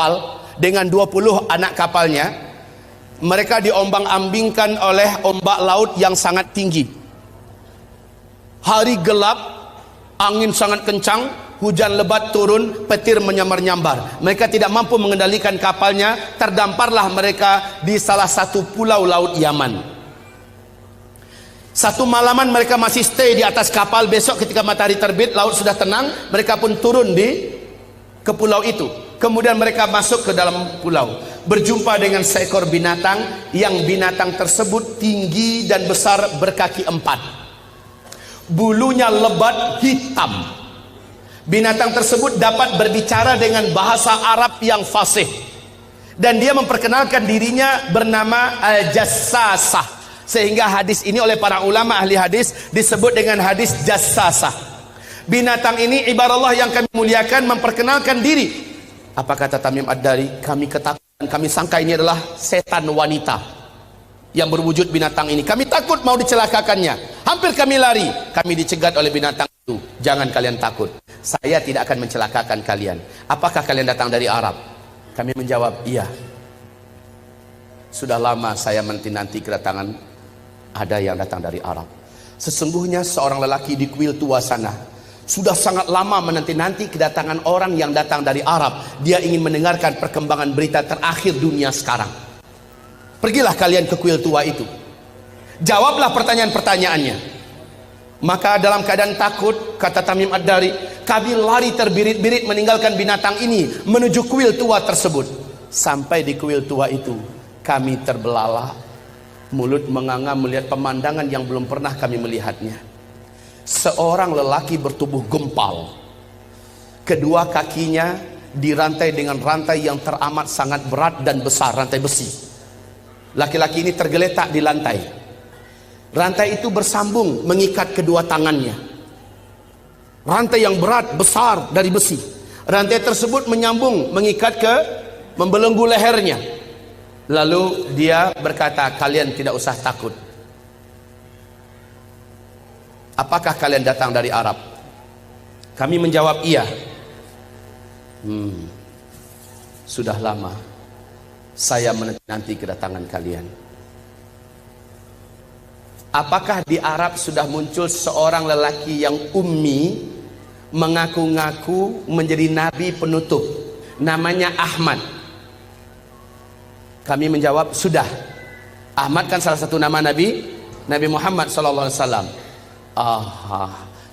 kapal dengan 20 anak kapalnya. Mereka diombang-ambingkan oleh ombak laut yang sangat tinggi. Hari gelap, angin sangat kencang, hujan lebat turun, petir menyambar-nyambar. Mereka tidak mampu mengendalikan kapalnya. Terdamparlah mereka di salah satu pulau laut Yaman. Satu malaman mereka masih stay di atas kapal. Besok ketika matahari terbit, laut sudah tenang, mereka pun turun ke pulau itu. Kemudian mereka masuk ke dalam pulau, berjumpa dengan seekor binatang, yang binatang tersebut tinggi dan besar, berkaki 4. Bulunya lebat hitam. Binatang tersebut dapat berbicara dengan bahasa Arab yang fasih, dan dia memperkenalkan dirinya bernama Al-Jassasah. Sehingga hadis ini oleh para ulama ahli hadis disebut dengan hadis Jassasah. Binatang ini, ibarat yang kami muliakan, memperkenalkan diri. Apa kata Tamim Ad-Dari? Kami ketakutan, kami sangka ini adalah setan wanita yang berwujud binatang ini. Kami takut mau dicelakakannya. Hampir kami lari. Kami dicegat oleh binatang itu. Jangan kalian takut, saya tidak akan mencelakakan kalian. Apakah kalian datang dari Arab? Kami menjawab, iya. Sudah lama saya menanti kedatangan ada yang datang dari Arab. Sesungguhnya seorang lelaki di kuil tua sana sudah sangat lama menanti-nanti kedatangan orang yang datang dari Arab. Dia ingin mendengarkan perkembangan berita terakhir dunia sekarang. Pergilah kalian ke kuil tua itu, jawablah pertanyaan-pertanyaannya. Maka dalam keadaan takut, kata Tamim Ad-Dari, kami lari terbirit-birit meninggalkan binatang ini menuju kuil tua tersebut. Sampai di kuil tua itu, kami terbelalak, mulut menganga melihat pemandangan yang belum pernah kami melihatnya. Seorang lelaki bertubuh gempal, kedua kakinya dirantai dengan rantai yang teramat sangat berat dan besar, rantai besi. Laki-laki ini tergeletak di lantai. Rantai itu bersambung mengikat kedua tangannya. Rantai yang berat, besar, dari besi. Rantai tersebut menyambung mengikat membelenggu lehernya. Lalu dia berkata, kalian tidak usah takut. Apakah kalian datang dari Arab? Kami menjawab, iya. Sudah lama saya menanti kedatangan kalian. Apakah di Arab sudah muncul seorang lelaki yang ummi, mengaku-ngaku menjadi nabi penutup, namanya Ahmad? Kami menjawab, sudah. Ahmad kan salah satu nama Nabi Muhammad SAW.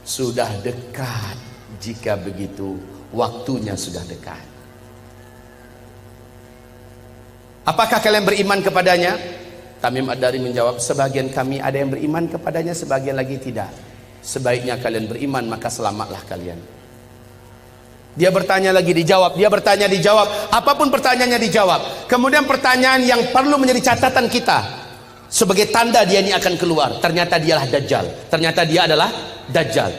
Sudah dekat. Jika begitu, waktunya sudah dekat. Apakah kalian beriman kepadanya? Tamim Ad-Dari menjawab, sebagian kami ada yang beriman kepadanya, sebagian lagi tidak. Sebaiknya kalian beriman, maka selamatlah kalian. Dia bertanya lagi, dijawab. Dia bertanya, dijawab. Apapun pertanyaannya dijawab. Kemudian pertanyaan yang perlu menjadi catatan kita, sebagai tanda dia ini akan keluar, ternyata dialah Dajjal. Ternyata dia adalah Dajjal.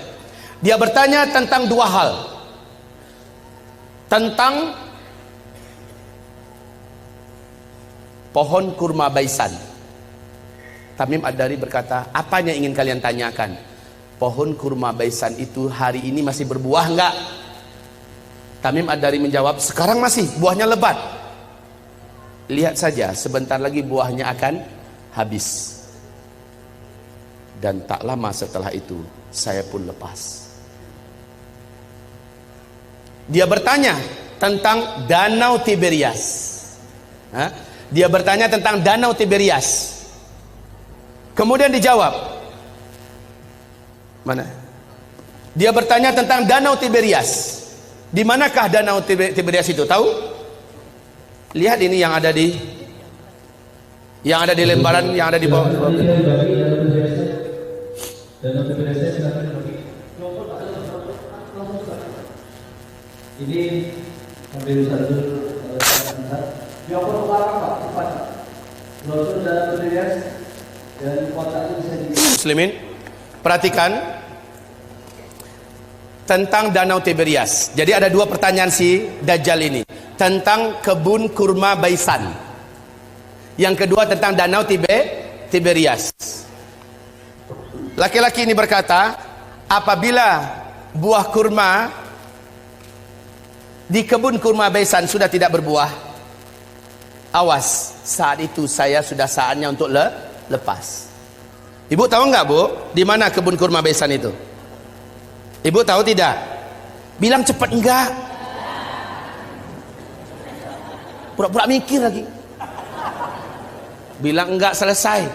Dia bertanya tentang dua hal. Tentang pohon kurma Baisan. Tamim Ad-Dari berkata, apanya ingin kalian tanyakan? Pohon kurma Baisan itu hari ini masih berbuah enggak? Tamim Ad-Dari menjawab, sekarang masih, buahnya lebat. Lihat saja, sebentar lagi buahnya akan habis. Dan tak lama setelah itu, saya pun lepas. Dia bertanya tentang Danau Tiberias. Dia bertanya tentang Danau Tiberias. Kemudian dijawab. Mana? Dia bertanya tentang Danau Tiberias. Di manakah Danau Tiberias itu? Tahu? Lihat ini yang ada di lembaran yang ada di bawah. Ini ambil satu yang berwarna Pak, cepat. Lotus Danau Tiberias dan kotaknya bisa di. Muslimin, perhatikan tentang Danau Tiberias. Jadi ada dua pertanyaan si Dajjal ini tentang kebun kurma Baisan. Yang kedua tentang Danau Tiberias. Laki-laki ini berkata, apabila buah kurma di kebun kurma Baisan sudah tidak berbuah, awas, saat itu saya sudah saatnya untuk lepas. Ibu tahu nggak, Bu, di mana kebun kurma Baisan itu? Ibu tahu tidak? Bilang cepat enggak. Pura-pura mikir lagi. Bilang enggak selesai.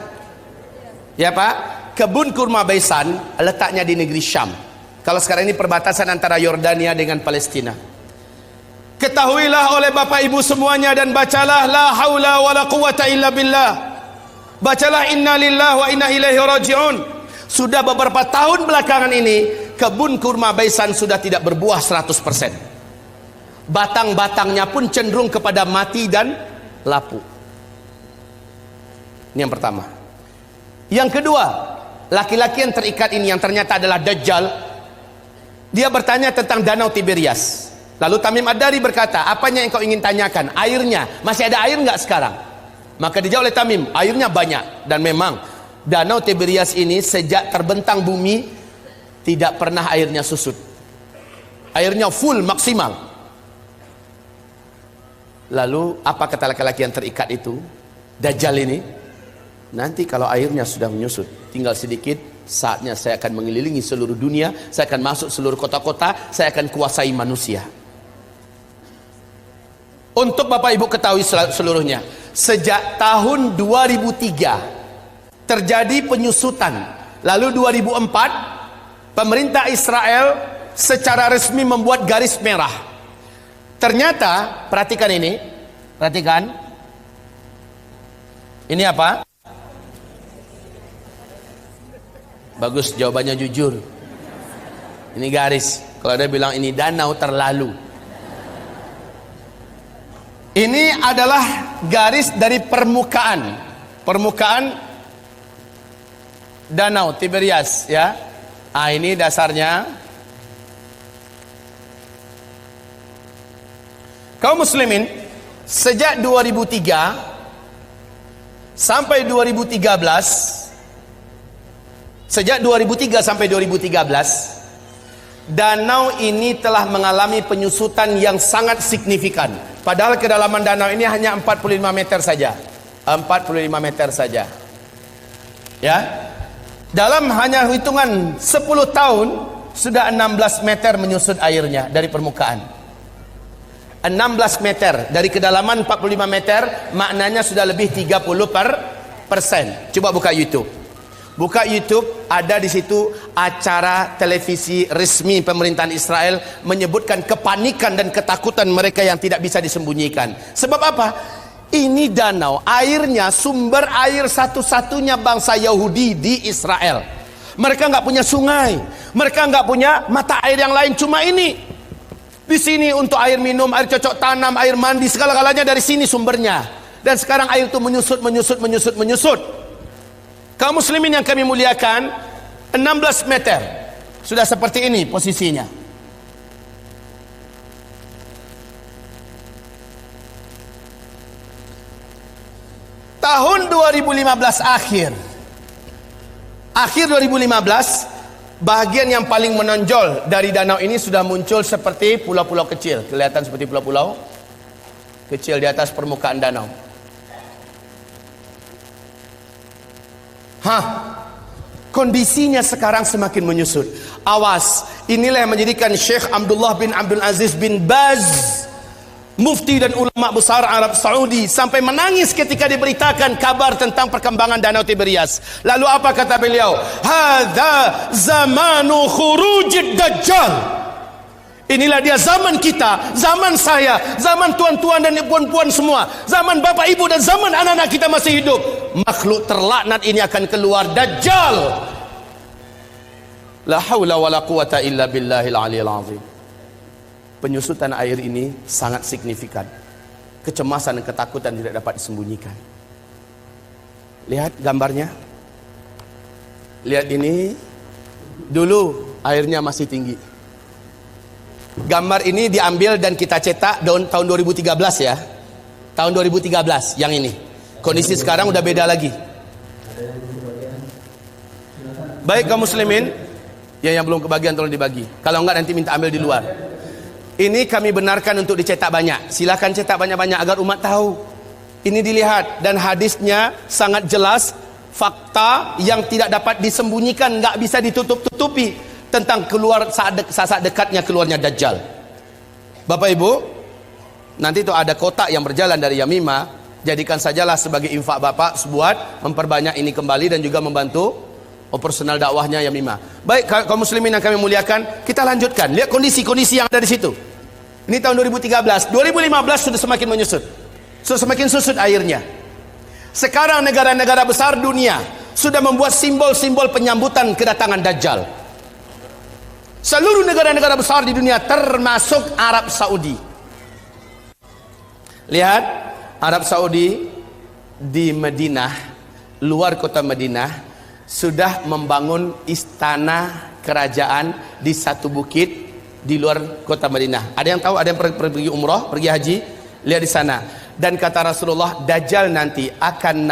Ya Pak, kebun kurma Baisan letaknya di negeri Syam. Kalau sekarang ini perbatasan antara Yordania dengan Palestina. Ketahuilah oleh Bapak Ibu semuanya dan bacalah la haula wala quwata illa billah. Bacalah inna lillahi wa inna ilaihi raji'un. Sudah beberapa tahun belakangan ini kebun kurma Baisan sudah tidak berbuah 100%. Batang-batangnya pun cenderung kepada mati dan lapuk. Ini yang pertama. Yang kedua, laki-laki yang terikat ini yang ternyata adalah Dajjal. Dia bertanya tentang danau Tiberias. Lalu Tamim Ad-Dari berkata, apanya yang kau ingin tanyakan? Airnya, masih ada air nggak sekarang? Maka dijawab oleh Tamim, airnya banyak. Dan memang danau Tiberias ini sejak terbentang bumi tidak pernah airnya susut. Airnya full, maksimal. Lalu apa kata laki-laki yang terikat itu? Dajjal ini, nanti kalau airnya sudah menyusut, tinggal sedikit, saatnya saya akan mengelilingi seluruh dunia, saya akan masuk seluruh kota-kota, saya akan kuasai manusia. Untuk Bapak Ibu ketahui seluruhnya, sejak tahun 2003 terjadi penyusutan. Lalu 2004 pemerintah Israel secara resmi membuat garis merah. Ternyata, perhatikan ini, perhatikan. Ini apa? Bagus, jawabannya jujur. Ini garis. Kalau dia bilang ini danau, terlalu. Ini adalah garis dari permukaan danau Tiberias, ya. Ini dasarnya. Kaum muslimin, sejak 2003 sampai 2013, sejak 2003 sampai 2013, danau ini telah mengalami penyusutan yang sangat signifikan. Padahal kedalaman danau ini hanya 45 meter saja. 45 meter saja. Ya. Dalam hanya hitungan 10 tahun sudah 16 meter menyusut airnya dari permukaan. 16 meter dari kedalaman 45 meter, maknanya sudah lebih 30%. Coba buka YouTube. Buka YouTube, ada di situ acara televisi resmi pemerintahan Israel menyebutkan kepanikan dan ketakutan mereka yang tidak bisa disembunyikan. Sebab apa? Ini danau, airnya sumber air satu-satunya bangsa Yahudi di Israel. Mereka nggak punya sungai, mereka nggak punya mata air yang lain, cuma ini. Di sini untuk air minum, air cocok tanam, air mandi, segala-galanya dari sini sumbernya. Dan sekarang air itu menyusut. Kaum muslimin yang kami muliakan, 16 meter. Sudah seperti ini posisinya. Tahun 2015 akhir 2015, bahagian yang paling menonjol dari danau ini sudah muncul seperti pulau-pulau kecil. Kelihatan seperti pulau-pulau kecil di atas permukaan danau. Kondisinya sekarang semakin menyusut. Awas, inilah yang menjadikan Syekh Abdullah bin Abdul Aziz bin Baz, mufti dan ulama besar Arab Saudi, sampai menangis ketika diberitakan kabar tentang perkembangan danau Tiberias. Lalu apa kata beliau? Hadza zamanu khurujid dajjal. Inilah dia zaman kita, zaman saya, zaman tuan-tuan dan puan-puan semua, zaman bapak ibu dan zaman anak-anak kita masih hidup. Makhluk terlaknat ini akan keluar, Dajjal. La haula wala quwata illa billahil aliyil azim. Penyusutan air ini sangat signifikan. Kecemasan dan ketakutan tidak dapat disembunyikan. Lihat gambarnya. Lihat ini. Dulu airnya masih tinggi. Gambar ini diambil dan kita cetak tahun 2013 ya. Tahun 2013 yang ini. Kondisi sekarang udah beda lagi. Baik kaum muslimin, yang belum kebagian tolong dibagi. Kalau enggak nanti minta ambil di luar. Ini kami benarkan untuk dicetak banyak. Silakan cetak banyak-banyak agar umat tahu. Ini dilihat dan hadisnya sangat jelas, fakta yang tidak dapat disembunyikan, nggak bisa ditutup-tutupi tentang keluar saat dekatnya keluarnya Dajjal. Bapak Ibu, nanti itu ada kotak yang berjalan dari Yamimah. Jadikan sajalah sebagai infak Bapak buat memperbanyak ini kembali dan juga membantu operasional dakwahnya Yamimah. Baik kaum muslimin yang kami muliakan, kita lanjutkan. Lihat kondisi-kondisi yang ada di situ. Ini tahun 2013, 2015 sudah semakin menyusut. Sudah semakin susut airnya. Sekarang negara-negara besar dunia sudah membuat simbol-simbol penyambutan kedatangan Dajjal. Seluruh negara-negara besar di dunia termasuk Arab Saudi. Lihat, Arab Saudi di Madinah, luar kota Madinah, sudah membangun istana kerajaan di satu bukit di luar kota Madinah. Ada yang tahu? Ada yang pergi umrah, pergi haji? Lihat di sana. Dan kata Rasulullah, Dajjal nanti akan